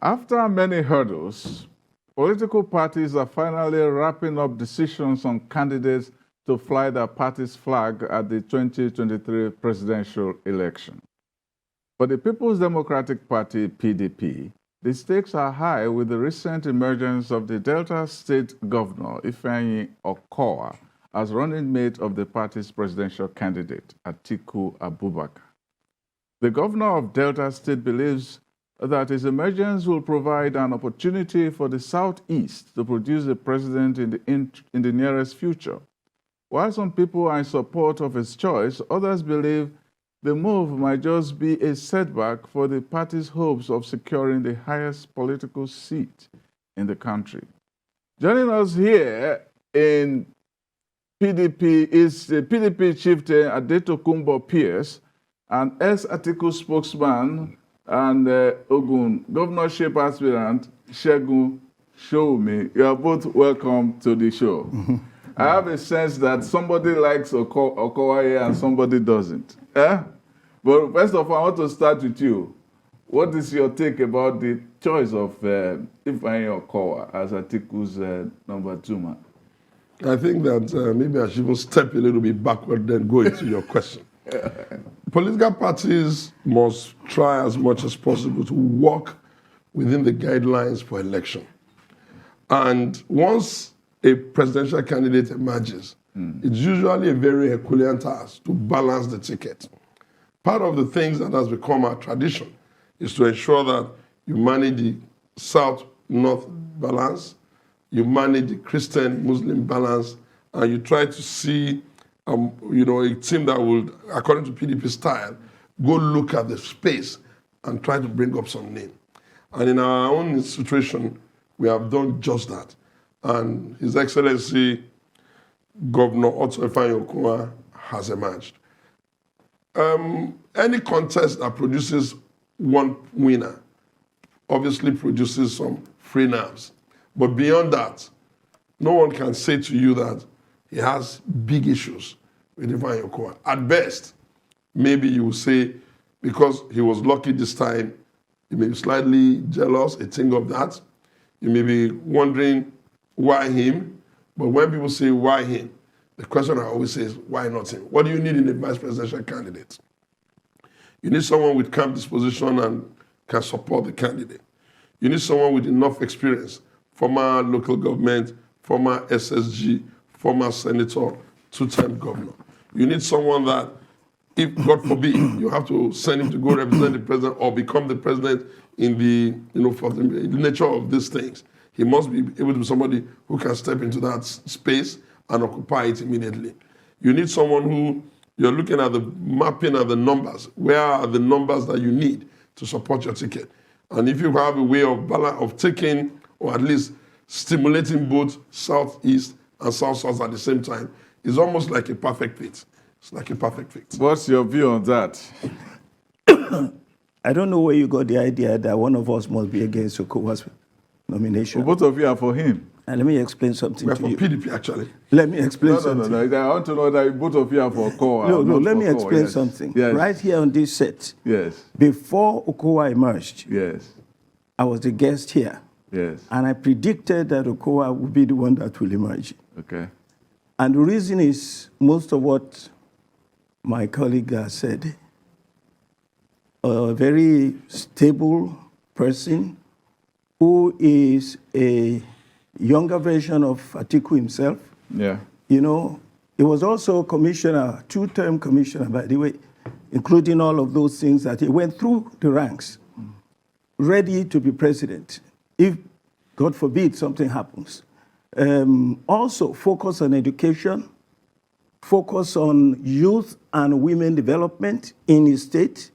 After many hurdles, political parties are finally wrapping up decisions on candidates to fly their party's flag at the 2023 presidential election. For the People's Democratic Party, PDP, the stakes are high with the recent emergence of the Delta State Governor, Ifeayin Okowa, as running mate of the party's presidential candidate, Atiku Abubakar. The governor of Delta State believes that his emergence will provide an opportunity for the Southeast to produce a president in the nearest future. While some people are in support of his choice, others believe the move might just be a setback for the party's hopes of securing the highest political seat in the country. Joining us here in PDP is the PDP Chieftain Adetokunbo Pearse and Ex-Atiku Spokesman and Ogun Governorship aspirant Segun Sowunmi. You are both welcome to the show. I have a sense that somebody likes Okowa here and somebody doesn't. But first of all, I want to start with you. What is your take about the choice of Ifeayin Okowa as Atiku's number 2 man? I think that maybe I should even step a little bit backward then go into your question. Political parties must try as much as possible to work within the guidelines for election. And once a presidential candidate emerges, it's usually a very Herculean task to balance the ticket. Part of the things that has become our tradition is to ensure that you manage the South-North balance, you manage the Christian-Muslim balance, and you try to see a team that will, according to PDP style, go look at the space and try to bring up some name. And in our own situation, we have done just that. And His Excellency Governor Ifeayin Okowa has emerged. Any contest that produces one winner obviously produces some free nerves. But beyond that, no one can say to you that he has big issues with Ifeayin Okowa. At best, maybe you will say, because he was lucky this time, you may be slightly jealous, a thing of that. You may be wondering, why him? But when people say, why him? The question I always say is, why not him? What do you need in a vice presidential candidate? You need someone with calm disposition and can support the candidate. You need someone with enough experience, former local government, former SSG, former senator, 2-time governor. You need someone that, if God forbid, you have to send him to go represent the president or become the president in the, for the nature of these things. He must be able to be somebody who can step into that space and occupy it immediately. You need someone who, you're looking at the mapping of the numbers. Where are the numbers that you need to support your ticket? And if you have a way of taking, or at least stimulating both Southeast and South-South at the same time, it's almost like a perfect fit. It's like a perfect fit. What's your view on that? I don't know where you got the idea that one of us must be against Okowa's nomination. Well, both of you are for him. And let me explain something We're to for you. PDP, actually. Let me explain something. No. I want to know that both of you are for Okowa. No, let me explain something. Yes. Right here on this set, Yes. before Okowa emerged, Yes. I was the guest here. Yes. And I predicted that Okowa would be the one that will emerge. Okay. And the reason is most of what my colleague has said. A very stable person who is a younger version of Atiku himself. Yeah. He was also commissioner, 2-term commissioner, by the way, including all of those things that he went through the ranks, ready to be president, if, God forbid, something happens. Also, focus on education, focus on youth and women development in his state,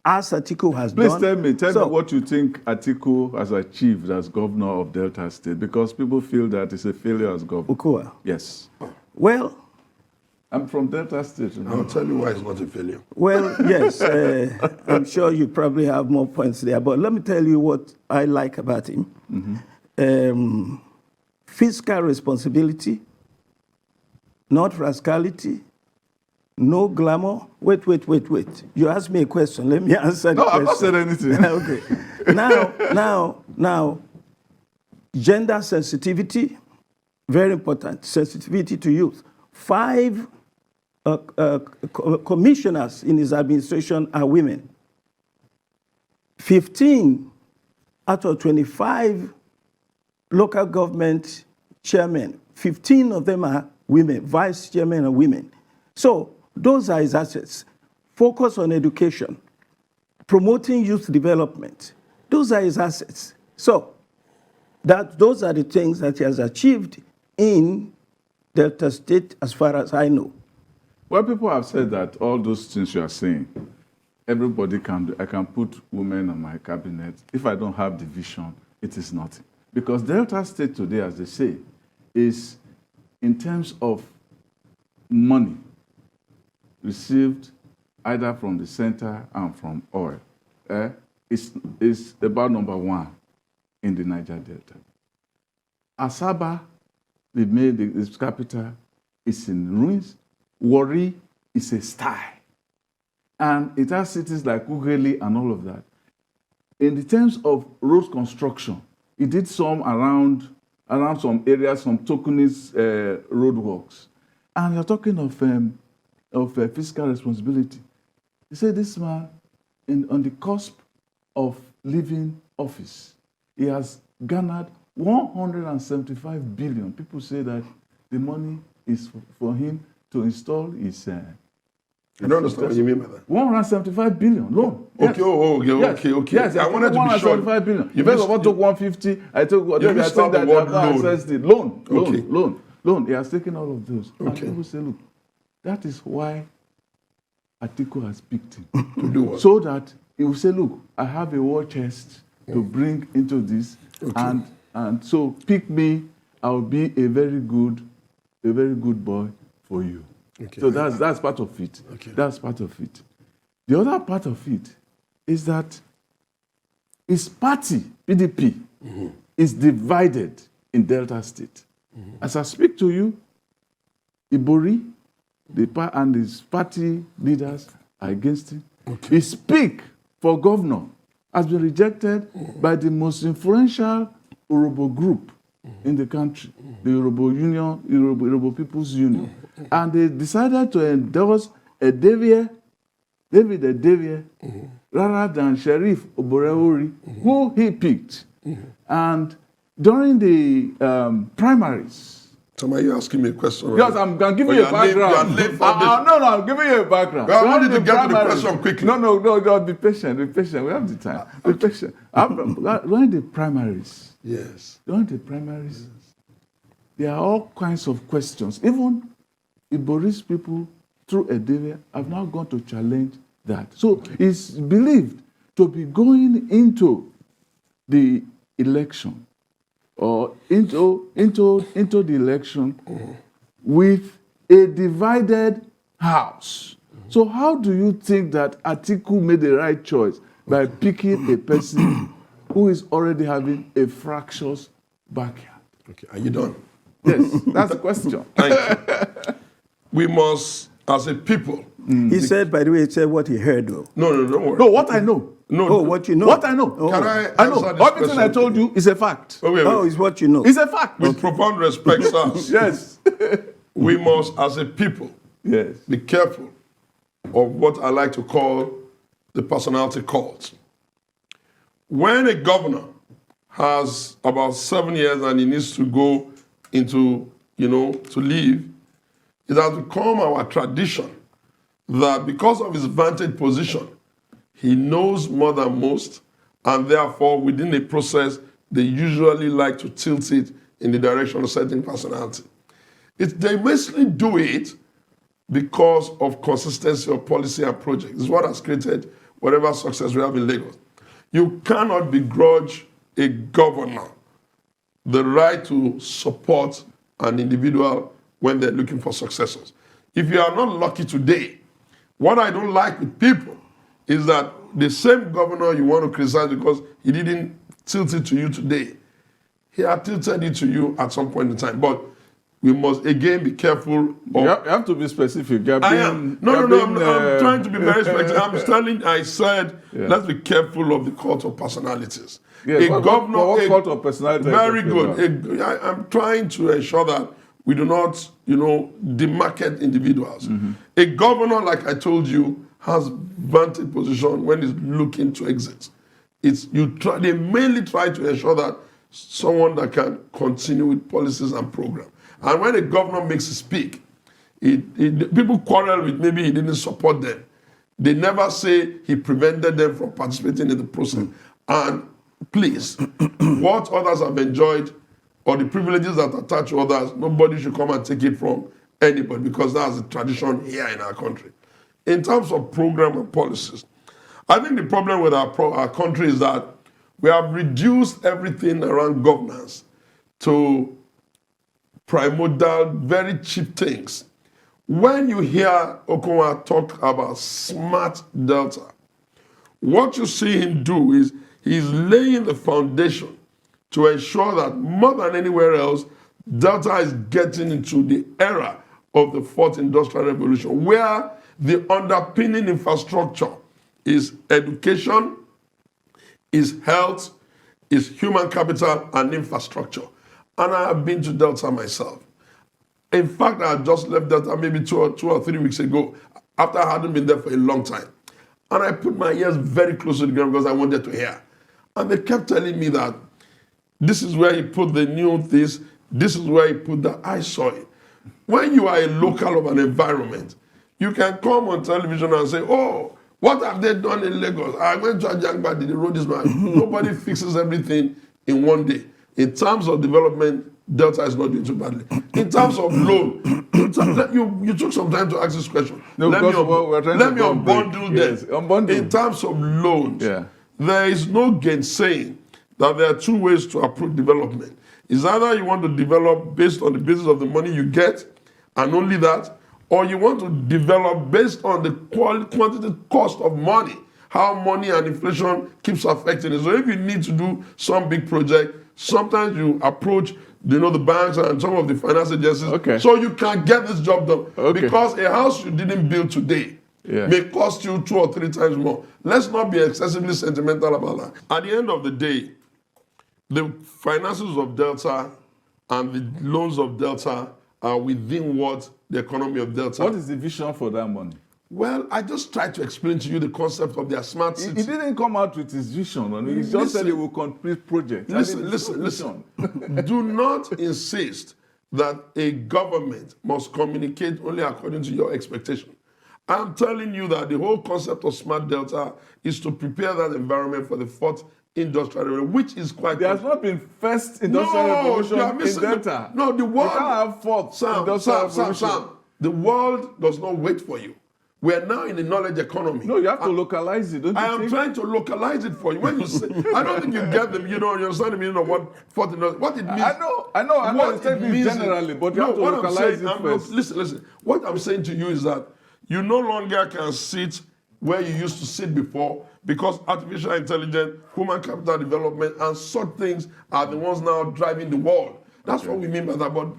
as Atiku has done. Please tell me what you think Atiku has achieved as governor of Delta State, because people feel that it's a failure as governor. Okowa. Yes. Well, I'm from Delta State. I'll tell you why it's not a failure. Well, yes, I'm sure you probably have more points there, but let me tell you what I like about him. Fiscal responsibility, not rascality, no glamour. Wait. You asked me a question. Let me answer the question. No, I've not said anything. Okay. Now, Now, gender sensitivity, very important, sensitivity to youth. 5 commissioners in his administration are women. 15 out of 25 local government chairmen, 15 of them are women, vice chairmen are women. So those are his assets. Focus on education, promoting youth development. Those are his assets. So those are the things that he has achieved in Delta State, as far as I know. Well, people have said that all those things you are saying, everybody can do. I can put women on my cabinet. If I don't have the vision, it is nothing. Because Delta State today, as they say, is in terms of money received either from the center and from oil, is about #1 in the Niger Delta. Asaba, its capital, is in ruins. Warri is a sty. And it has cities like Ughelli and all of that. In the terms of road construction, it did some around some areas, some tokenist road works. And you're talking of fiscal responsibility. You say this man, on the cusp of leaving office, he has garnered 175 billion. People say that the money is for him to install his... I don't understand what you mean by that. 175 billion loan. Okay, Yes. okay. Yes, I wanted to be sure. 175 billion. You first of all took 150. I took you missed out the word loan. Loan. He has taken all of those. Okay. And people say, look, that is why Atiku has picked him. To do what? So that he will say, look, I have a war chest to bring into this, and so pick me. I'll be a very good boy for you. Okay. So that's part of it. Okay. That's part of it. The other part of it is that his party, PDP, is divided in Delta State. As I speak to you, Ibori and his party leaders are against him. Okay. His pick for governor has been rejected by the most influential Urhobo group in the country, the Urhobo People's Union. And they decided to endorse David Edevie, rather than Sheriff Oborewori, who he picked. And during the primaries... So are you asking me a question? Yes, I'm giving you a background. No, I'm giving you a background. I wanted to get to the question quickly. No, be patient. We have the time. Be patient. During the primaries, there are all kinds of questions. Even Ibori's people, through Edevie, have now gone to challenge that. So it's believed to be going into the election or into the election with a divided house. So how do you think that Atiku made the right choice by picking a person who is already having a fractious backyard? Okay, are you done? Yes, that's the question. Thank you. We must, as a people... He said, by the way, he said what he heard, though. No, don't worry. No, what I know. No, what you know? What I know. Oh. Can I know. answer this Everything I told you is a fact. Oh, wait. it's what you know. It's a fact. With profound respect, sirs. Yes. We must, as a people, Yes. be careful of what I like to call the personality cult. When a governor has about 7 years and he needs to go into, to leave, it has become our tradition that because of his vantage position, he knows more than most, and therefore, within a process, they usually like to tilt it in the direction of certain personality. They mostly do it because of consistency of policy and project. It's what has created whatever success we have in Lagos. You cannot begrudge a governor the right to support an individual when they're looking for successors. If you are not lucky today, what I don't like with people is that the same governor you want to criticize because he didn't tilt it to you today, he had tilted it to you at some point in time. But we must again be careful of. You have to be specific. I am. No, I'm trying to be very specific. I said, let's be careful of the cult of personalities. Yes, what cult of personality? Very good. I'm trying to ensure that we do not, demarket individuals. A governor, like I told you, has vantage position when he's looking to exit. They mainly try to ensure that someone that can continue with policies and programs. And when a governor makes a speak, people quarrel with maybe he didn't support them. They never say he prevented them from participating in the process. And please, what others have enjoyed or the privileges that attach to others, nobody should come and take it from anybody, because that's the tradition here in our country. In terms of program and policies, I think the problem with our country is that we have reduced everything around governance to primordial, very cheap things. When you hear Okowa talk about smart Delta, what you see him do is he's laying the foundation to ensure that more than anywhere else, Delta is getting into the era of the fourth industrial revolution, where the underpinning infrastructure is education, is health, is human capital, and infrastructure. And I have been to Delta myself. In fact, I had just left Delta maybe two or 3 weeks ago, after I hadn't been there for a long time. And I put my ears very close to the ground because I wanted to hear. And they kept telling me that this is where he put the new this is where he put that. I saw it. When you are a local of an environment, you can come on television and say, oh, what have they done in Lagos? I went to Ajangbadi, the road is man. Nobody fixes everything in one day. In terms of development, Delta is not doing too badly. In terms of loan, you took some time to ask this question. No, let me unbundle them. In terms of loans, there is no gainsaying that there are two ways to approach development. It's either you want to develop based on the basis of the money you get, and only that, or you want to develop based on the quantity cost of money, how money and inflation keeps affecting it. So if you need to do some big project, sometimes you approach the banks and some of the finance agencies, so you can get this job done. Because a house you didn't build today may cost you 2 or 3 times more. Let's not be excessively sentimental about that. At the end of the day, the finances of Delta and the loans of Delta are within what the economy of Delta. What is the vision for that money? Well, I just tried to explain to you the concept of their smart city. He didn't come out with his vision. I mean, he just said he will complete projects. Listen. Do not insist that a government must communicate only according to your expectation. I'm telling you that the whole concept of smart Delta is to prepare that environment for the fourth industrial revolution, which is quite... There has not been first industrial revolution in Delta. No, the world... You can't have fourth industrial revolution. Sam, the world does not wait for you. We are now in a knowledge economy. No, you have to localize it, don't you think? I am trying to localize it for you. When you say... I don't think you get them, you understand the meaning of what it means. I know, understand it generally, but you have to localize it first. Listen. What I'm saying to you is that you no longer can sit where you used to sit before, because artificial intelligence, human capital development, and such things are the ones now driving the world. That's what we mean by that. But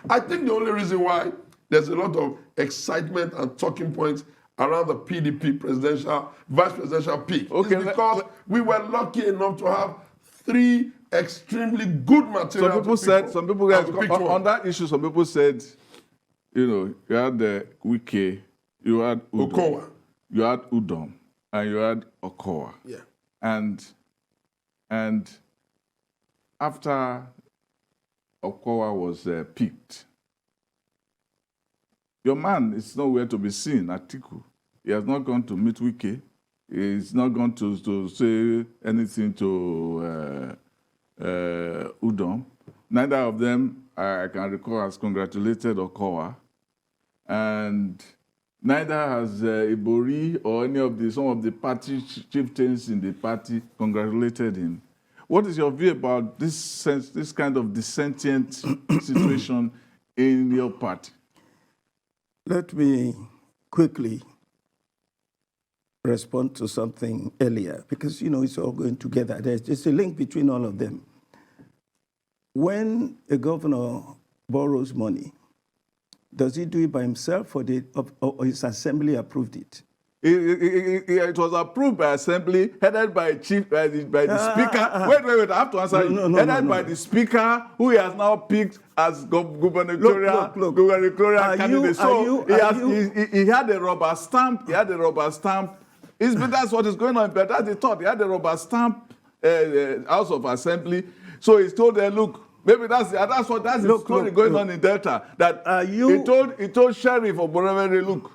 I think the only reason why there's a lot of excitement and talking points around the PDP vice presidential pick is because we were lucky enough to have 3 extremely good materials. Some people on that issue, some people said, you had the Wike, you had Okowa, you had Udom, and you had Okowa. Yeah. And after Okowa was picked, your man is nowhere to be seen, Atiku. He has not gone to meet Wike. He's not gone to say anything to Udom. Neither of them, I can recall, has congratulated Okowa. And neither has Ibori or some of the party chieftains in the party congratulated him. What is your view about this kind of dissentient situation in your party? Let me quickly respond to something earlier, because, it's all going together. There's just a link between all of them. When a governor borrows money, does he do it by himself or his assembly approved it? It was approved by assembly, headed by the speaker. Wait, I have to answer you. Headed by the speaker, who he has now picked as gubernatorial candidate. So he had a rubber stamp. He had a rubber stamp. That's what is going on. But that's the thought. He had a rubber stamp House of Assembly. So he told them, look, maybe that's the story going on in Delta. That he told Sheriff of Borevere, look,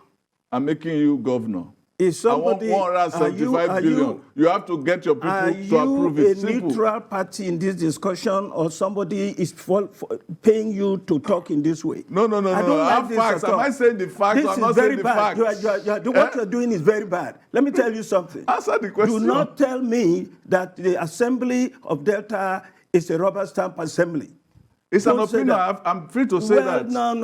I'm making you governor. Is somebody, I want 175 billion. You have to get your people to approve it. Are you a neutral party in this discussion, or somebody is paying you to talk in this way? No. I have facts. Am I saying the facts? This I'm not is very saying the bad. facts. What you're doing is very bad. Let me tell you something. Answer the question. Do not tell me that the Assembly of Delta is a rubber stamp assembly. It's an opinion. I'm free to say that. No,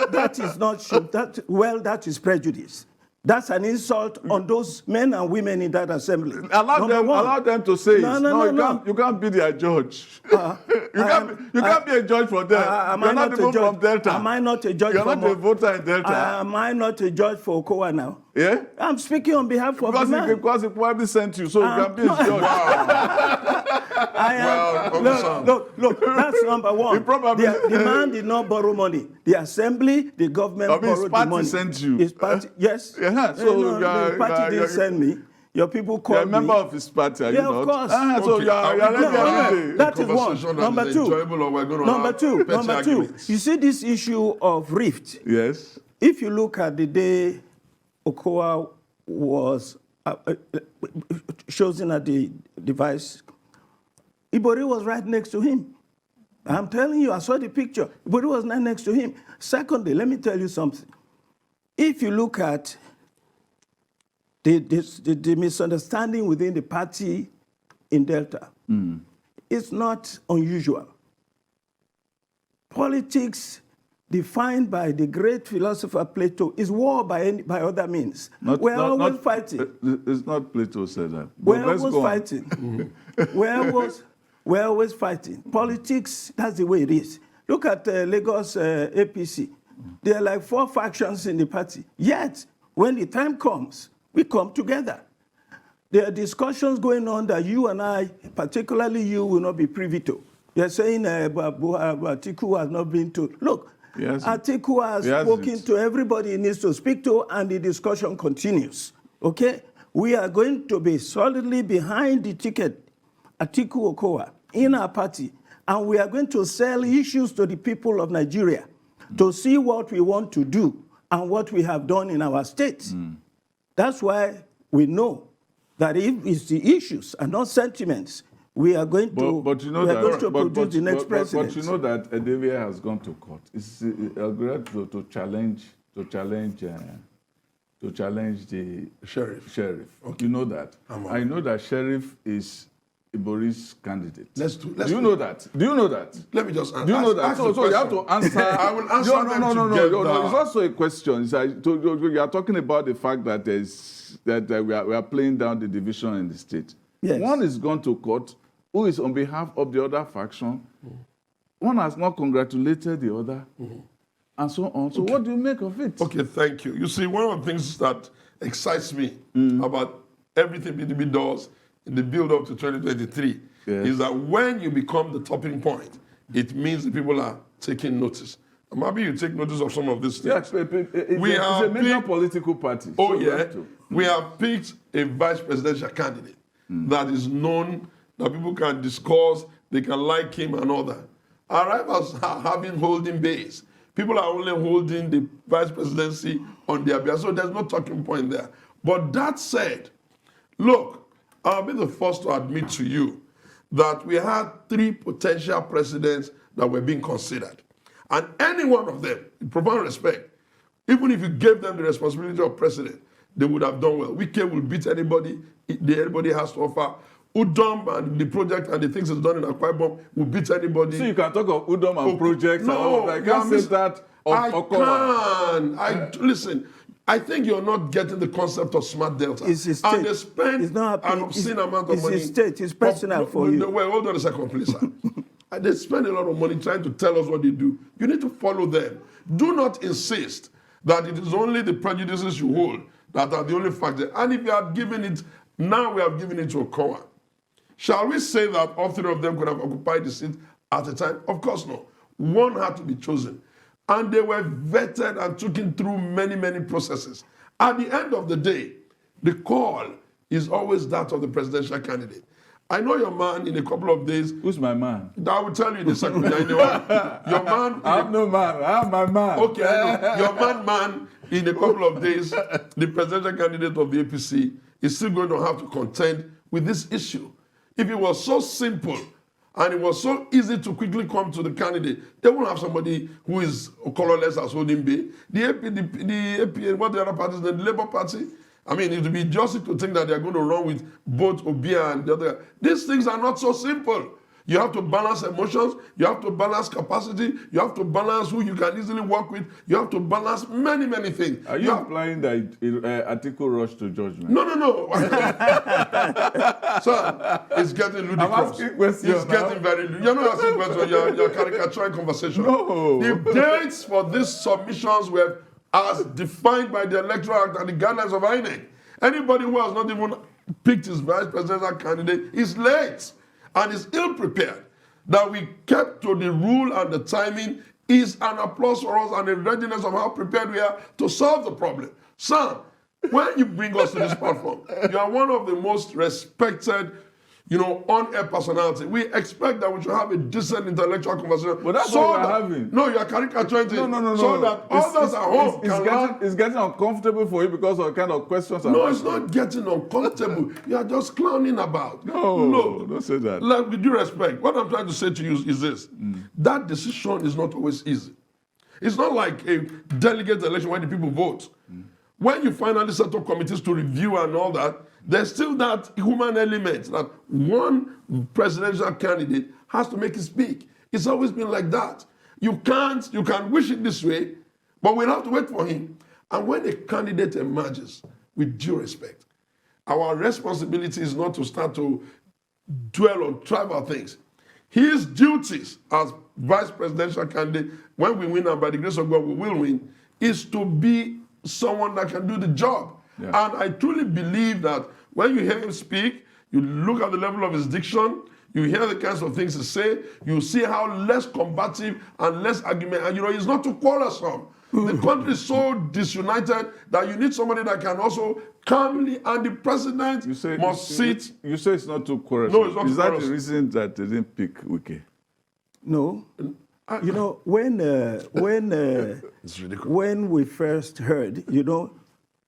that is not true. That is prejudice. That's an insult on those men and women in that assembly. Allow them to say No. You can't be their judge. You can't be a judge for them. You're not even from Delta. Am I not a judge? You're not a voter in Delta. Am I not a judge for Okowa now? Yeah? I'm speaking on behalf of the man. Because he probably sent you, so you can be his judge. Look, that's number one. The man did not borrow money. The assembly, the government borrowed the money. His party sent you. His party, yes. So the party didn't send me. Your people called me. You're a member of his party, are you not? Of course. So you're ready. That is one. Number two. You see this issue of rift. Yes. If you look at the day Okowa was chosen at the vice, Ibori was right next to him. I'm telling you, I saw the picture. Ibori was right next to him. Secondly, let me tell you something. If you look at the misunderstanding within the party in Delta, it's not unusual. Politics, defined by the great philosopher Plato, is war by other means. We're always fighting. It's not Plato said that. We're always fighting. We're always fighting. Politics, that's the way it is. Look at Lagos APC. There are like 4 factions in the party. Yet, when the time comes, we come together. There are discussions going on that you and I, particularly you, will not be privy to. You're saying Atiku has not been to. Look, Atiku has spoken to everybody he needs to speak to, and the discussion continues. Okay? We are going to be solidly behind the ticket, Atiku Okowa, in our party, and we are going to sell issues to the people of Nigeria to see what we want to do and what we have done in our state. That's why we know that if it's the issues and not sentiments, we are going to, produce the next president. But you know that Edevia has gone to court. It's agreed to challenge the sheriff. Okay. You know that. I know that sheriff is Ibori's candidate. Do you know that? Do you know that? Let me just answer. Do you know that? So you have to answer. I will answer No. It's also a question. You are talking about the fact that we are playing down the division in the state. Yes. One is gone to court, who is on behalf of the other faction. One has not congratulated the other, and so on. So what do you make of it? Okay, thank you. You see, one of the things that excites me about everything PDP does in the build-up to 2023 is that when you become the topping point, it means the people are taking notice. Maybe you take notice of some of these things. It's a major political party. We have picked a vice presidential candidate that is known, that people can discuss, they can like him and all that. Our rivals are having holding base. People are only holding the vice presidency on their behalf, so there's no talking point there. But that said, look, I'll be the first to admit to you that we had 3 potential presidents that were being considered. And any one of them, in profound respect, even if you gave them the responsibility of president, they would have done well. Wike will beat anybody has to offer. Udom and the project and the things it's done in Akwa Ibom will beat anybody. So you can talk of Udom and projects and all that. I can't say that of Okowa. Listen, I think you're not getting the concept of smart Delta. It's his state. And they spend an obscene amount of money. It's his state. It's personal for you. Wait, hold on a second, please, sir. they spend a lot of money trying to tell us what they do. You need to follow them. Do not insist that it is only the prejudices you hold that are the only factor. And if you have given it, now we have given it to Okowa. Shall we say that all three of them could have occupied the seat at a time? Of course not. One had to be chosen. And they were vetted and taken through many, many processes. At the end of the day, the call is always that of the presidential candidate. I know your man in a couple of days. Who's my man? I will tell you in a second. Your man. I have no man. I have my man. Okay, I know. Your man, in a couple of days, the presidential candidate of the APC is still going to have to contend with this issue. If it was so simple and it was so easy to quickly come to the candidate, they won't have somebody who is colorless as holding bay. The AP, what the other parties, the Labour Party, I mean, it would be idiotic to think that they're going to run with both Obia and the other. These things are not so simple. You have to balance emotions. You have to balance capacity. You have to balance who you can easily work with. You have to balance many, many things. Are you implying that Atiku rushed to judgment? No. Sir, it's getting ludicrous. I'm asking questions. It's getting very ludicrous. You're not asking questions. You're caricaturing conversation. No. The dates for these submissions were as defined by the Electoral Act and the guidelines of INEC. Anybody who has not even picked his vice presidential candidate is late and is ill-prepared. That we kept to the rule and the timing is an applause for us and a readiness of how prepared we are to solve the problem. Sam, when you bring us to this platform, you are one of the most respected, on-air personality. We expect that we should have a decent intellectual conversation. But that's what we're having. No, you are caricaturing it. No. So that others at home can learn. It's getting uncomfortable for you because of the kind of questions. No, it's not getting uncomfortable. You are just clowning about. No, don't say that. Like, with due respect, what I'm trying to say to you is this. That decision is not always easy. It's not like a delegate election where the people vote. When you finally set up committees to review and all that, there's still that human element that one presidential candidate has to make it speak. It's always been like that. You can wish it this way, but we'll have to wait for him. And when a candidate emerges, with due respect, our responsibility is not to start to dwell on trivial things. His duties as vice presidential candidate, when we win and by the grace of God we will win, is to be someone that can do the job. Yeah. And I truly believe that when you hear him speak, you look at the level of his diction, you hear the kinds of things he say, you see how less combative and less argument, and he's not too quarrelsome. The country is so disunited that you need somebody that can also calmly, and the president must sit. You say it's not too quarrelsome. No, it's not. Is that the reason that they didn't pick Wike? No. When we first heard,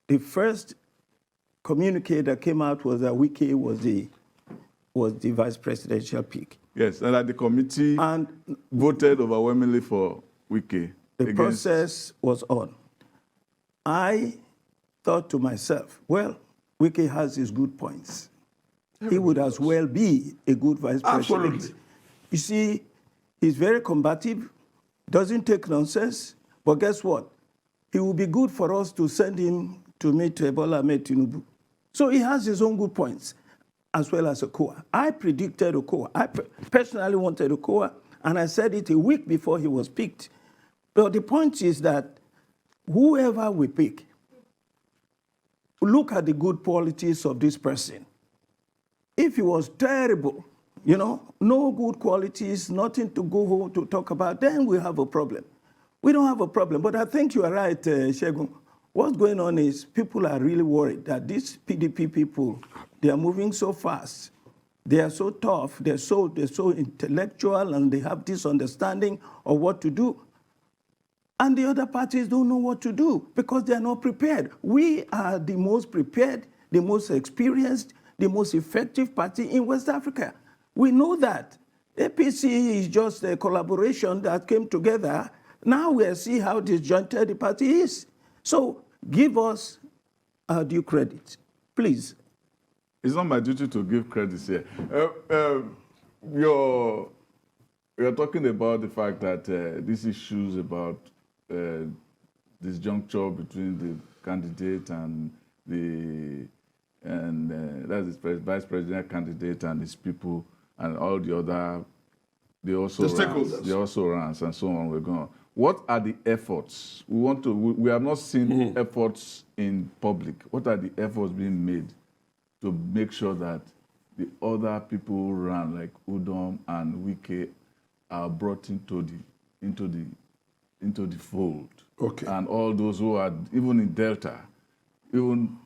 the first communique that came out was that Wike was the vice presidential pick. Yes, and that the committee voted overwhelmingly for Wike. The process was on. I thought to myself, well, Wike has his good points. He would as well be a good vice president. Absolutely. You see, he's very combative, doesn't take nonsense, but guess what? He will be good for us to send him to meet Bola Ahmed Tinubu. So he has his own good points, as well as Okowa. I predicted Okowa. I personally wanted Okowa, and I said it a week before he was picked. But the point is that whoever we pick, look at the good qualities of this person. If he was terrible, no good qualities, nothing to go home to talk about, then we have a problem. We don't have a problem. But I think you are right, Segun. What's going on is people are really worried that these PDP people, they are moving so fast. They are so tough. They're so intellectual, and they have this understanding of what to do. And the other parties don't know what to do because they are not prepared. We are the most prepared, the most experienced, the most effective party in West Africa. We know that. APC is just a collaboration that came together. Now we see how disjointed the party is. So give us our due credit, please. It's not my duty to give credit here. You're talking about the fact that these issues about disjuncture between the candidate and that's the vice president candidate and his people and all the other They also The runs. stakeholders. They also runs and so on. We're going. What are the efforts? We have not seen efforts in public. What are the efforts being made to make sure that the other people who run, like Udom and Wike, are brought into the fold? Okay. And all those who are even in Delta, even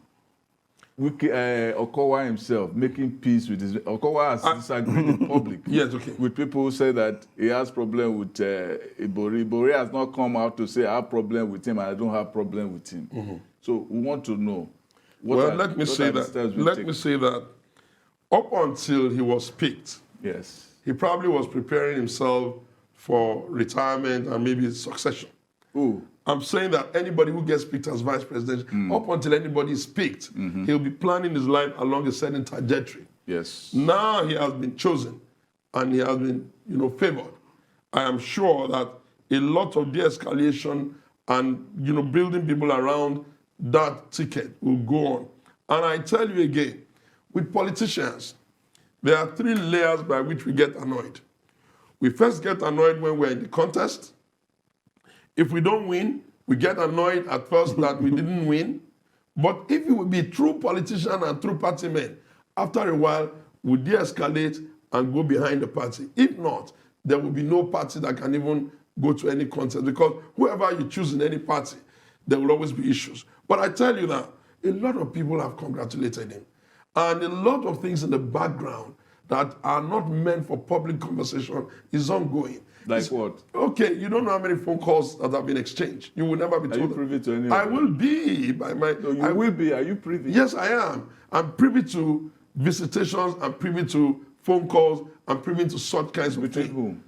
Okowa himself making peace with his. Okowa has disagreed in public. Yes, okay. With people who say that he has problem with Ibori. Ibori has not come out to say I have problem with him and I don't have problem with him. So we want to know. Let me say that up until he was picked, yes, he probably was preparing himself for retirement and maybe succession. Who? I'm saying that anybody who gets picked as vice president, up until anybody is picked, he'll be planning his life along a certain trajectory. Yes. Now he has been chosen and he has been, favored. I am sure that a lot of de-escalation and, building people around that ticket will go on. And I tell you again, with politicians, there are 3 layers by which we get annoyed. We first get annoyed when we're in the contest. If we don't win, we get annoyed at first that we didn't win. But if you will be true politician and true party men, after a while, we de-escalate and go behind the party. If not, there will be no party that can even go to any contest, because whoever you choose in any party, there will always be issues. But I tell you that a lot of people have congratulated him. And a lot of things in the background that are not meant for public conversation is ongoing. Like what? Okay, you don't know how many phone calls that have been exchanged. You will never be told. Are you privy to any of I them? will be by my. No, you will be. Are you privy? Yes, I am. I'm privy to visitations. I'm privy to phone calls. I'm privy to such kinds of Between things. whom?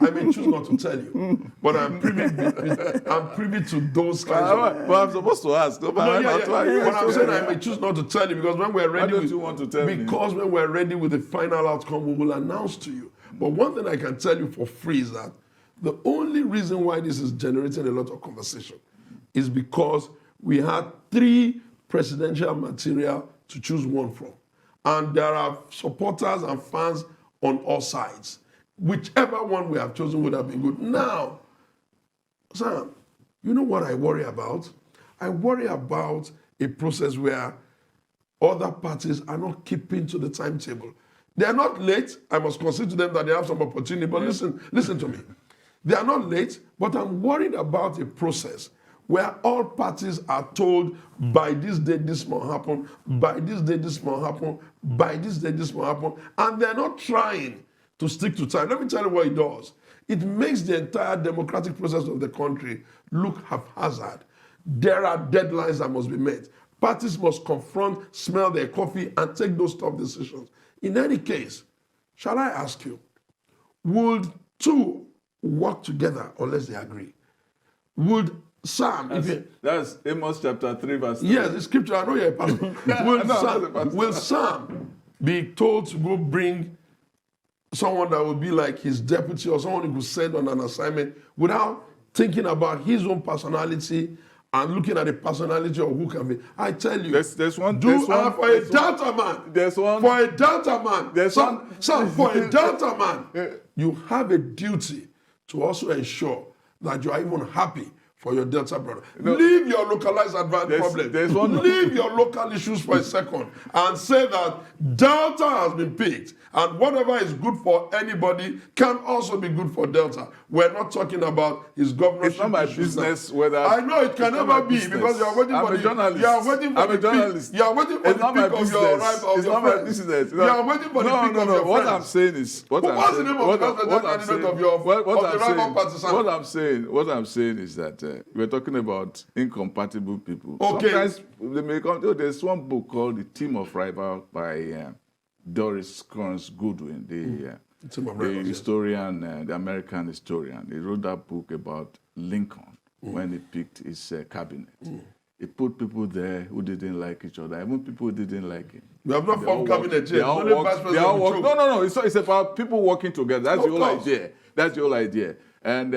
I may choose not to tell you, but I'm privy to those kinds of. But I'm supposed to ask. No, But I'm saying I may choose not to tell you, because when we're ready, Why don't you want to tell me? Because when we're ready with the final outcome, we will announce to you. But one thing I can tell you for free is that the only reason why this is generating a lot of conversation is because we had 3 presidential material to choose one from. And there are supporters and fans on all sides. Whichever one we have chosen would have been good. Now, Sam, you know what I worry about? I worry about a process where other parties are not keeping to the timetable. They are not late. I must concede to them that they have some opportunity. But listen to me. They are not late, but I'm worried about a process where all parties are told by this date this must happen, by this date this must happen, by this date this must happen, and they're not trying to stick to time. Let me tell you what it does. It makes the entire democratic process of the country look haphazard. There are deadlines that must be met. Parties must confront, smell their coffee, and take those tough decisions. In any case, shall I ask you, would 2 work together unless they agree? Would Sam... That's Amos chapter 3 verse 3. Yes, the scripture, I know you're a pastor. Will Sam be told to go bring someone that would be like his deputy or someone who could send on an assignment without thinking about his own personality and looking at the personality of who can be? I tell you, there's one. For a Delta man, you have a duty to also ensure that you are even happy for your Delta brother. Leave your localized advantage problem. Leave your local issues for a second and say that Delta has been picked, and whatever is good for anybody can also be good for Delta. We're not talking about his governorship. It's not my business whether... I know it can never be, because you are waiting for the... journalist. You are waiting for I'm a journalist. You are waiting for the pick of your rival. It's not my business. You are waiting for the pick of your friends. What I'm saying is... What's the name of the candidate of the rival partisan? What I'm saying is that we're talking about incompatible people. Okay. Sometimes they may come... There's one book called The Team of Rivals by Doris Kearns Goodwin, the historian, the American historian. He wrote that book about Lincoln when he picked his cabinet. He put people there who didn't like each other, even people who didn't like him. We have not formed cabinet yet. No. It's about people working together. That's the whole idea. That's the whole idea. And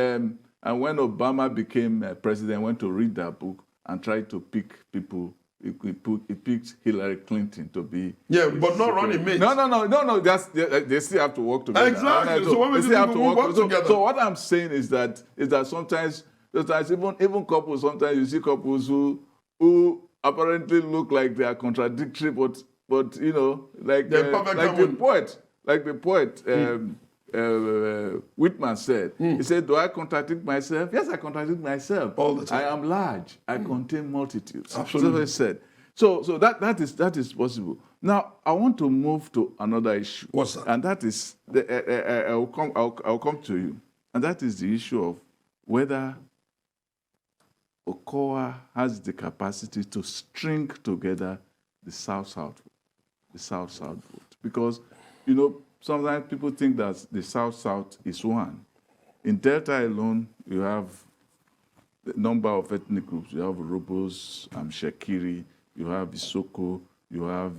when Obama became president, I went to read that book and tried to pick people he picked Hillary Clinton to be. Yeah, but not running mates. No. They still have to work together. Exactly. So what they makes still you have to people work together? So what I'm saying is that sometimes even couples, sometimes you see couples who apparently look like they are contradictory, but you know, like the poet Whitman said. He said, "Do I contradict myself? Yes, I contradict myself. All the time. I am large. I contain multitudes." Absolutely. That's what he said. So that is possible. Now I want to move to another issue. What's that? And that is I'll come to you. And that is the issue of whether Okowa has the capacity to string together the South-South vote. Because, you know, sometimes people think that the South-South is one. In Delta alone, you have the number of ethnic groups. You have Urhobos, Shekiri, you have Isoko, you have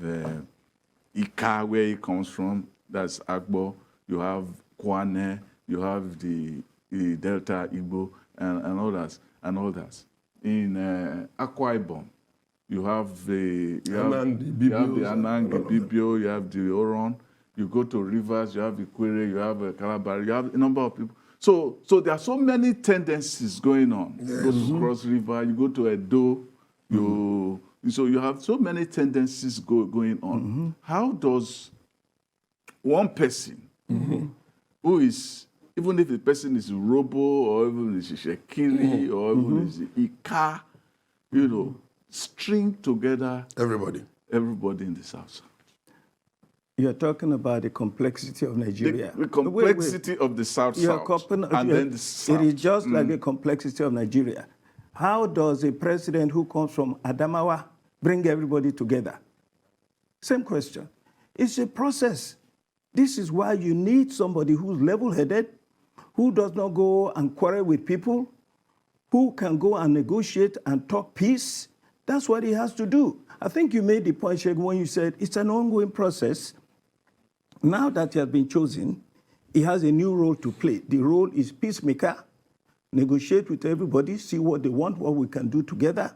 Ika, where he comes from, that's Agbo, you have Kwane, you have the Delta Igbo, and others. In Akwa Ibom, you have the Anang, the Bibio, you have the Oron. You go to Rivers, you have Ikwere, you have Calabar, you have a number of people. So there are so many tendencies going on. Yes. You go to Cross River, you go to Edo, so you have so many tendencies going on. How does one person who is, even if the person is Robo or even is Shekiri or even is Ika, you know, string together Everybody in the South? You're talking about the complexity of Nigeria. The complexity of the South-South, and then the South. It is just like the complexity of Nigeria. How does a president who comes from Adamawa bring everybody together? Same question. It's a process. This is why you need somebody who's level-headed, who does not go and quarrel with people, who can go and negotiate and talk peace. That's what he has to do. I think you made the point, Segun, when you said it's an ongoing process. Now that he has been chosen, he has a new role to play. The role is peacemaker, negotiate with everybody, see what they want, what we can do together.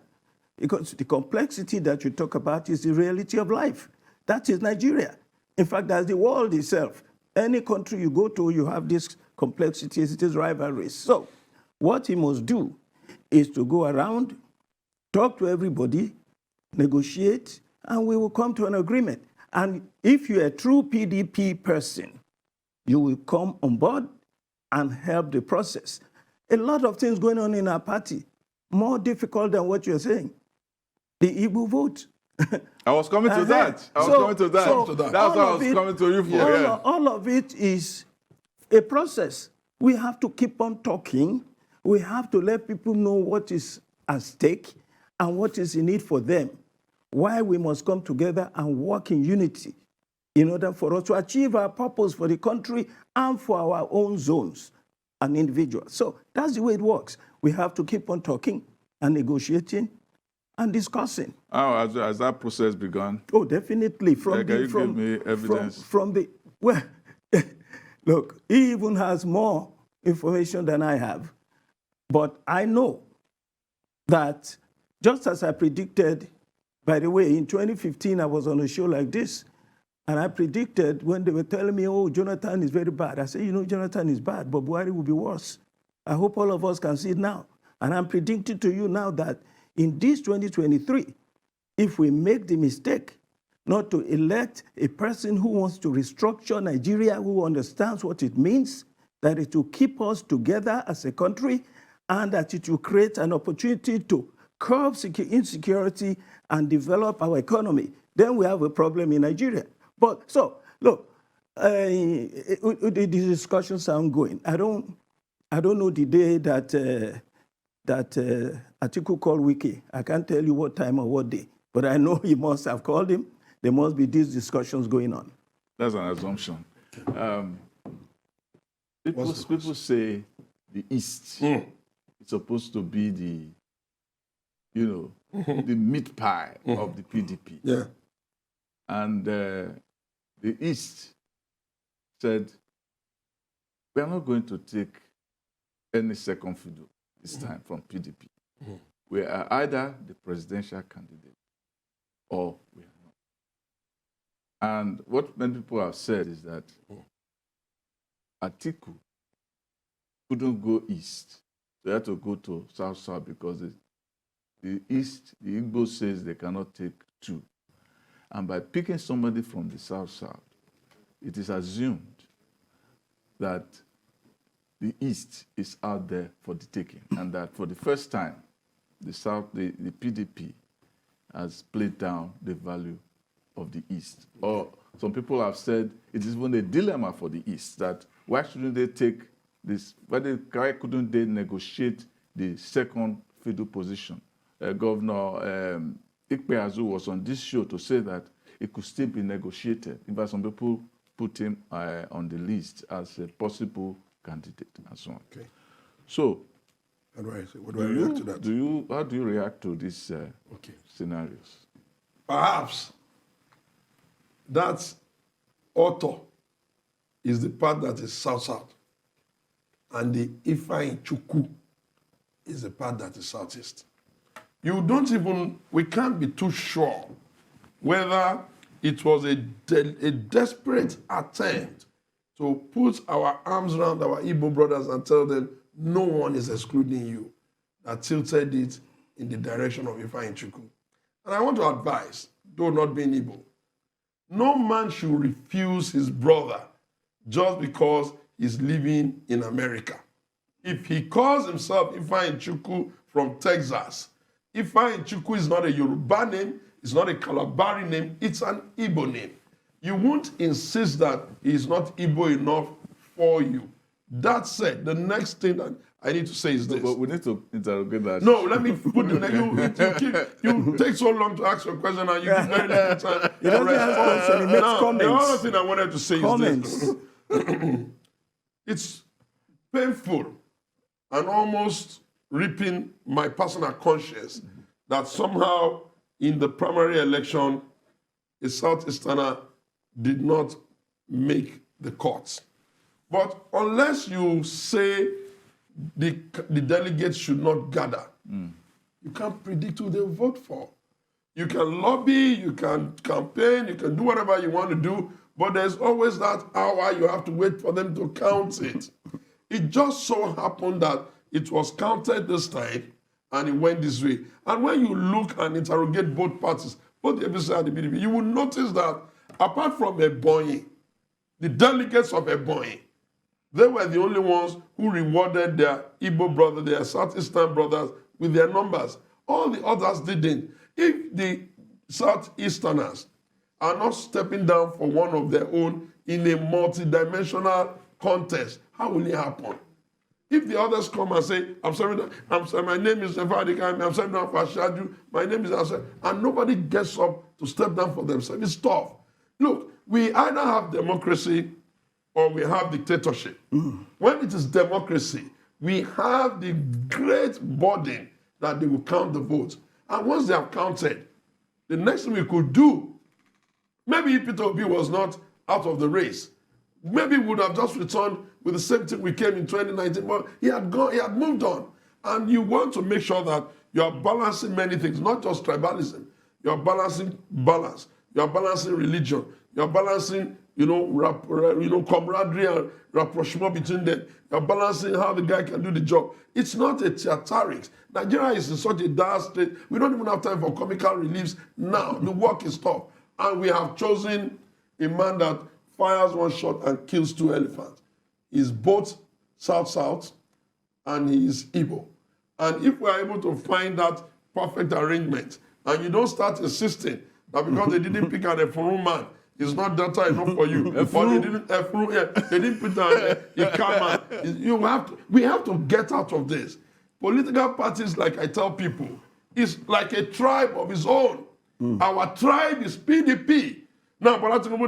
Because the complexity that you talk about is the reality of life. That is Nigeria. In fact, that's the world itself. Any country you go to, you have these complexities, these rivalries. So what he must do is to go around, talk to everybody, negotiate, and we will come to an agreement. And if you're a true PDP person, you will come on board and help the process. A lot of things going on in our party, more difficult than what you're saying. The Igbo vote. I was coming to that. That's what I was coming to you for. All of it is a process. We have to keep on talking. We have to let people know what is at stake and what is in it for them. Why we must come together and work in unity in order for us to achieve our purpose for the country and for our own zones and individuals. So that's the way it works. We have to keep on talking and negotiating and discussing. How has that process begun? Oh, definitely. Give me evidence? Well, look, he even has more information than I have. But I know that just as I predicted, by the way, in 2015, I was on a show like this, and I predicted when they were telling me, oh, Jonathan is very bad. I said, you know, Jonathan is bad, but Buhari will be worse. I hope all of us can see it now. And I'm predicting to you now that in this 2023, if we make the mistake not to elect a person who wants to restructure Nigeria, who understands what it means, that it will keep us together as a country, and that it will create an opportunity to curb insecurity and develop our economy, then we have a problem in Nigeria. But so, look, the discussions are ongoing. I don't know the day that Atiku called Wiki. I can't tell you what time or what day, but I know he must have called him. There must be these discussions going on. That's an assumption. People say the East is supposed to be the, the meat pie of the PDP. Yeah. And the East said, we are not going to take any second fiddle this time from PDP. We are either the presidential candidate or we are not. And what many people have said is that Atiku couldn't go east. They had to go to south-south because the east, the Igbo says they cannot take two. And by picking somebody from the south-south, it is assumed that the east is out there for the taking, and that for the first time, the PDP has played down the value of the east. Or some people have said it is even a dilemma for the east, that why shouldn't they take this, why couldn't they negotiate the second fiddle position? Governor Pearse was on this show to say that it could still be negotiated. In fact, some people put him on the list as a possible candidate and so on. Okay. So, what do I react to that? How do you react to these scenarios? Perhaps that author is the part that is south-south, and the Ifeayin Okowa is the part that is southeast. We can't be too sure whether it was a desperate attempt to put our arms around our Igbo brothers and tell them no one is excluding you, that tilted it in the direction of Ifeayin Okowa. And I want to advise, though not being Igbo, no man should refuse his brother just because he's living in America. If he calls himself Ifeayin Okowa from Texas, Ifeayin Okowa is not a Yoruba name, it's not a Calabari name, it's an Igbo name. You won't insist that he is not Igbo enough for you. That said, the next thing that I need to say is this. But we need to interrogate that. No, let me put the next. You take so long to ask your question and you give very little time. He doesn't have question, he makes comments. The other thing I wanted to say is this. It's painful and almost ripping my personal conscience that somehow in the primary election, a Southeasterner did not make the courts. But unless you say the delegates should not gather, you can't predict who they'll vote for. You can lobby, you can campaign, you can do whatever you want to do, but there's always that hour you have to wait for them to count it. It just so happened that it was counted this time, and it went this way. And when you look and interrogate both parties, both the APC and the PDP, you will notice that apart from Ebonyi, the delegates of Ebonyi, they were the only ones who rewarded their Igbo brothers, their Southeastern brothers, with their numbers. All the others didn't. If the Southeasterners are not stepping down for one of their own in a multidimensional contest, how will it happen? If the others come and say, I'm sorry, my name is Ifeayin, I'm stepping down for Ashadu, my name is Ashadu, and nobody gets up to step down for themselves, it's tough. Look, we either have democracy or we have dictatorship. When it is democracy, we have the great burden that they will count the votes. And once they have counted, the next thing we could do, maybe if Peter Obi was not out of the race, maybe we would have just returned with the same thing we came in 2019, but he had moved on. And you want to make sure that you are balancing many things, not just tribalism. You are balancing balance. You are balancing religion. You are balancing, camaraderie and rapprochement between them. You are balancing how the guy can do the job. It's not a theatrics. Nigeria is in such a dire state. We don't even have time for comical reliefs now. The work is tough. And we have chosen a man that fires one shot and kills two elephants. He's both South-South and he is Igbo. And if we are able to find that perfect arrangement, and you don't start insisting that because they didn't pick an Efuru man, it's not data enough for you. But they didn't put an Ikama. We have to get out of this. Political parties, like I tell people, is like a tribe of its own. Our tribe is PDP. Now, but Adetokunbo,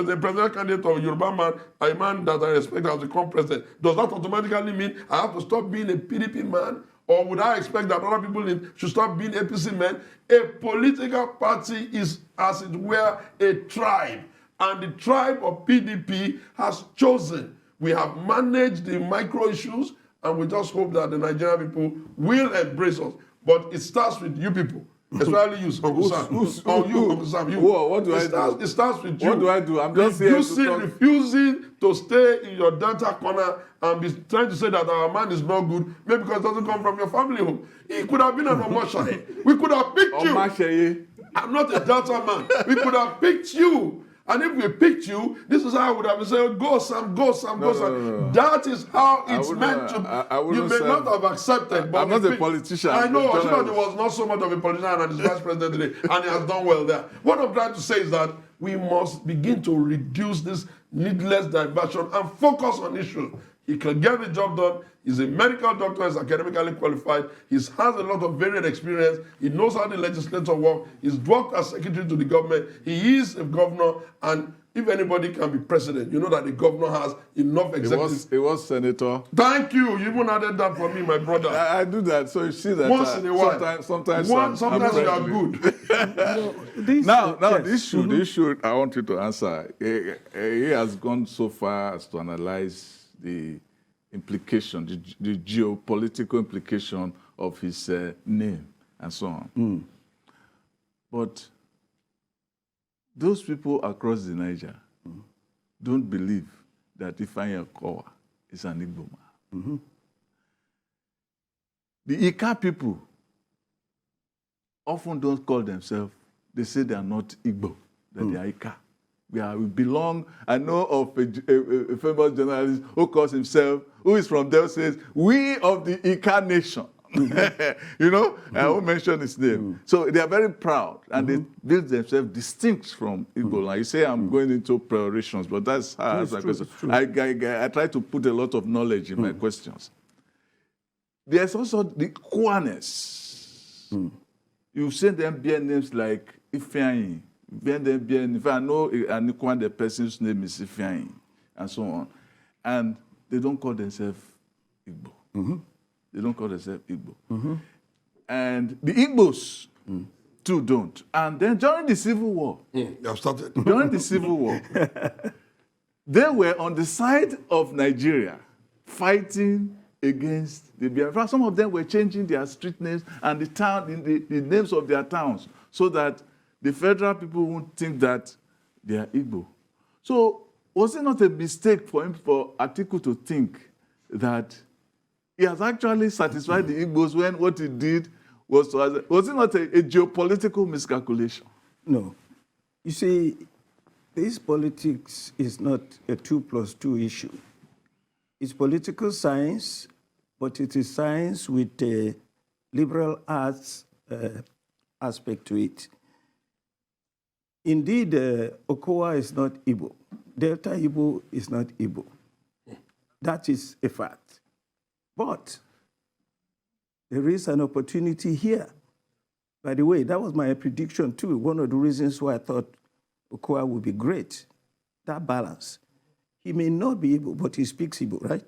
the presidential candidate of Yoruba man, a man that I respect as the current president, does that automatically mean I have to stop being a PDP man? Or would I expect that other people should stop being APC men? A political party is, as it were, a tribe. And the tribe of PDP has chosen. We have managed the micro issues, and we just hope that the Nigerian people will embrace us. But it starts with you people. Especially you, Uncle Sam. Uncle Sam, you. What do I do? It starts with you. What do I do? I'm just here to talk. Refusing to stay in your Delta corner and be trying to say that our man is not good, maybe because it doesn't come from your family home. He could have been an Omashaye. We could have picked you. Omashaye. I'm not a Delta man. We could have picked you. And if we picked you, this is how I would have been saying, go Sam, go Sam, go Sam. No. That is how it's meant to be. You may not have accepted, but I'm not a politician. I know, Oshimade was not so much of a politician and he's vice president today, and he has done well there. What I'm trying to say is that we must begin to reduce this needless diversion and focus on issues. He can get the job done. He's a medical doctor, he's academically qualified, he has a lot of varied experience, he knows how the legislature works, he's worked as secretary to the government, he is a governor, and if anybody can be president, you know that the governor has enough executives. He was senator. Thank you. You even added that for me, my brother. I do that, so you see that once in a while. Sometimes you are good. Now, yes. the issue I want you to answer, he has gone so far as to analyze the implication, the geopolitical implication of his name and so on. But those people across the Niger don't believe that Ifeayin Okowa is an Igbo man. The Ika people often don't call themselves, they say they are not Igbo, that they are Ika. We belong. I know of a famous journalist who calls himself, who is from there, says, we of the Ika nation. You know, I won't mention his name. So they are very proud, and they build themselves distinct from Igbo. Like you say, I'm going into perorations, but that's how I answer the question. I try to put a lot of knowledge in my questions. There's also the queerness. You've seen them bear names like Ifeayin. If I know the person's name is Ifeayin, and so on, and they don't call themselves Igbo. They don't call themselves Igbo. And the Igbos, too, don't. And then during the Civil War, You have started. during the Civil War, they were on the side of Nigeria fighting against the Biafra. Some of them were changing their street names and the names of their towns so that the federal people won't think that they are Igbo. So was it not a mistake for Atiku to think that he has actually satisfied the Igbos when what he did was it not a geopolitical miscalculation? No. You see, this politics is not a 2+2 issue. It's political science, but it is science with a liberal arts aspect to it. Indeed, Okowa is not Igbo. Delta Igbo is not Igbo. That is a fact. But there is an opportunity here. By the way, that was my prediction too. One of the reasons why I thought Okowa would be great, that balance. He may not be Igbo, but he speaks Igbo, right?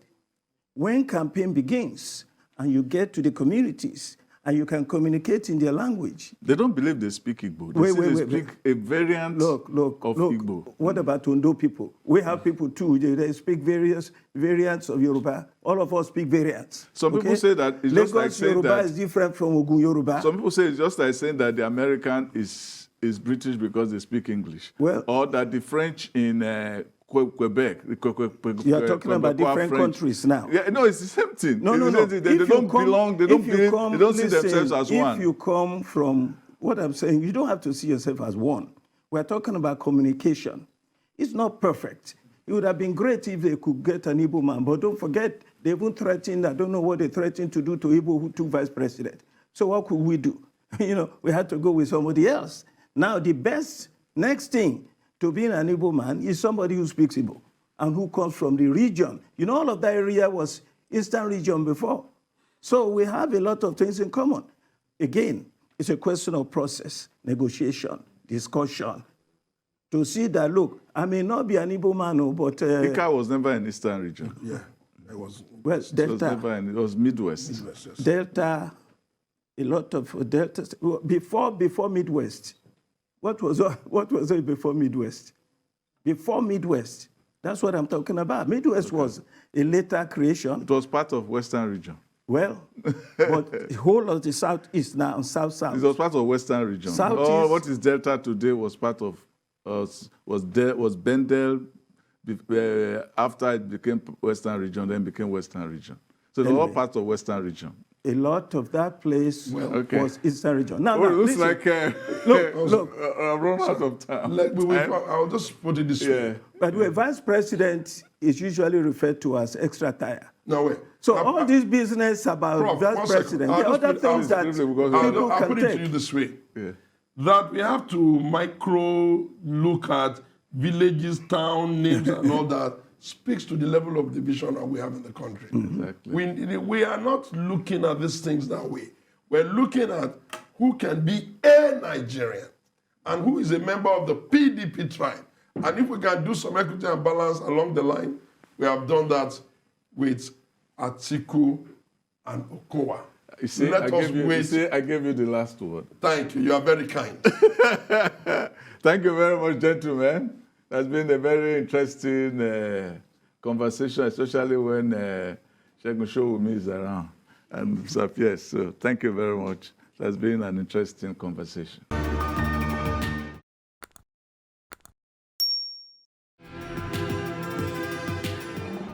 When campaign begins and you get to the communities and you can communicate in their language. They don't believe they speak Igbo. They speak a variant of Igbo. What about Ondo people? We have people too. They speak various variants of Yoruba. All of us speak variants. Some people say that it's Lagos just like saying Yoruba that is different from Ogun Yoruba. Some people say it's just like saying that the American is British because they speak English. Well, or that the French in Quebec. You are talking about different countries now. Yeah, no, it's the same thing. No. They don't belong. They don't see themselves as one. If you come from what I'm saying, you don't have to see yourself as one. We're talking about communication. It's not perfect. It would have been great if they could get an Igbo man, but don't forget, they even threatened, I don't know what they threatened to do to Igbo who took vice president. So what could we do? We had to go with somebody else. Now, the best next thing to being an Igbo man is somebody who speaks Igbo and who comes from the region. All of that area was Eastern region before. So we have a lot of things in common. Again, it's a question of process, negotiation, discussion. To see that, look, I may not be an Igbo man, but... Ika was never in Eastern region. Yeah, it was. Well, Delta. It was Midwest. Yes. Delta, a lot of Delta. Before Midwest. What was it before Midwest? Before Midwest, that's what I'm talking about. Midwest was a later creation. It was part of Western region. Well, but the whole of the southeast now and south-south. It was part of Western region. Southeast. What is Delta today was part of, was Bendel after it became Western region, then became Western region. So they're all Anyway. part of Western region. A lot of that place Okay. was eastern region. Now, Well, it looks listen. like Look, I've run out of time. I'll just put it this Yeah. way. By the way, vice president is usually referred to as extra tire. No, wait. So all this business about Prof, vice one second. president, I'll there are just other put- things that briefly, because people I'll can put it to you take. this way. Yeah. That we have to micro look at villages, town names, and all that speaks to the level of division that we have in the country. Exactly. We are not looking at these things that way. We're looking at who can be a Nigerian and who is a member of the PDP tribe. And if we can do some equity and balance along the line, we have done that with Atiku and Okowa. You see, Let I us gave you, wait. you see, I gave you the last word. Thank you. You are very kind. Thank you very much, gentlemen. That's been a very interesting conversation, especially when Segun Sowunmi is around and Mr. Pearse. So thank you very much. That's been an interesting conversation.